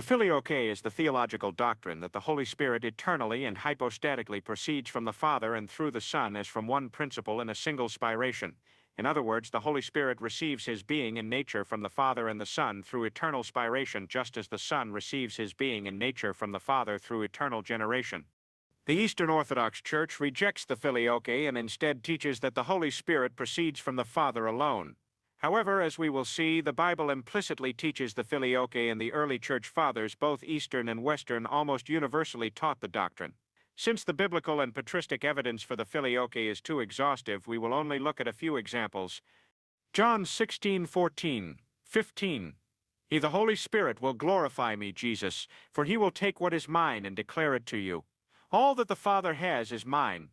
The Filioque is the theological doctrine that the Holy Spirit eternally and hypostatically proceeds from the Father and through the Son as from one principle in a single spiration. In other words, the Holy Spirit receives his being and nature from the Father and the Son through eternal spiration, just as the Son receives his being and nature from the Father through eternal generation. The Eastern Orthodox Church rejects the Filioque and instead teaches that the Holy Spirit proceeds from the Father alone. However, as we will see, the Bible implicitly teaches the Filioque, and the early Church Fathers, both Eastern and Western, almost universally taught the doctrine. Since the biblical and patristic evidence for the Filioque is too exhaustive, we will only look at a few examples. John 16:14, 15. He, the Holy Spirit, will glorify me, Jesus, for he will take what is mine and declare it to you. All that the Father has is mine.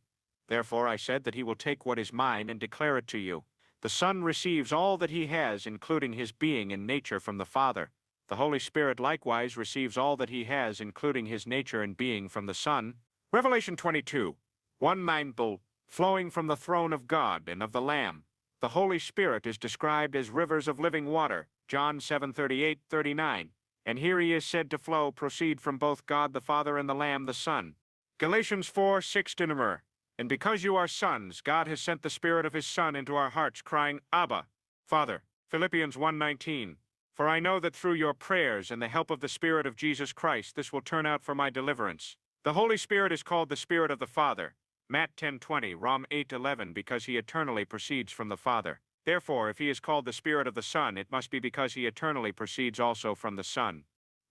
Therefore I said that he will take what is mine and declare it to you. The Son receives all that he has, including his being and nature, from the Father. The Holy Spirit likewise receives all that he has, including his nature and being, from the Son. Revelation 22, 1-9, flowing from the throne of God and of the Lamb. The Holy Spirit is described as rivers of living water, John 7:38, 39. And here he is said to proceed from both God the Father and the Lamb the Son. Galatians 4:6. And because you are sons, God has sent the Spirit of his Son into our hearts, crying, Abba, Father. Philippians 1:19. For I know that through your prayers and the help of the Spirit of Jesus Christ, this will turn out for my deliverance. The Holy Spirit is called the Spirit of the Father, Matt 10:20, Rom 8:11, because he eternally proceeds from the Father. Therefore, if he is called the Spirit of the Son, it must be because he eternally proceeds also from the Son.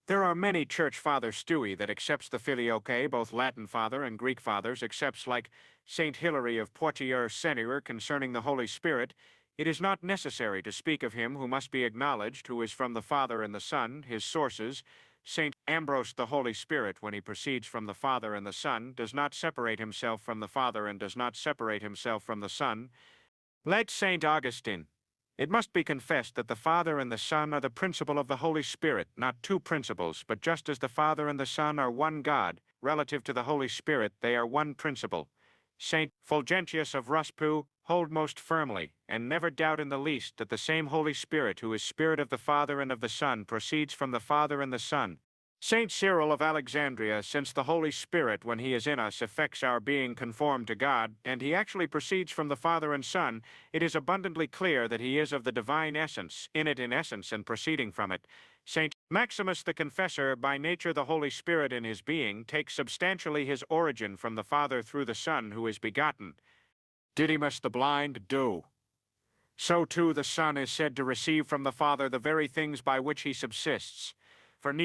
There are many church father stui that accepts the Filioque, both Latin Father and Greek Fathers, accepts like Saint Hilary of Poitiers Senire concerning the Holy Spirit. It is not necessary to speak of him who must be acknowledged, who is from the Father and the Son, his sources. Saint Ambrose, the Holy Spirit, when he proceeds from the Father and the Son, does not separate himself from the Father and does not separate himself from the Son. Like Saint Augustine, it must be confessed that the Father and the Son are the principle of the Holy Spirit, not two principles, but just as the Father and the Son are one God, relative to the Holy Spirit, they are one principle. Saint Fulgentius of Ruspu, hold most firmly, and never doubt in the least, that the same Holy Spirit, who is Spirit of the Father and of the Son, proceeds from the Father and the Son. Saint Cyril of Alexandria, since the Holy Spirit, when he is in us, affects our being conformed to God, and he actually proceeds from the Father and Son, it is abundantly clear that he is of the divine essence, in it in essence and proceeding from it. Saint Maximus the Confessor, by nature the Holy Spirit in his being, takes substantially his origin from the Father through the Son who is begotten. Didymus the Blind, do. So too the Son is said to receive from the Father the very things by which he subsists, for neither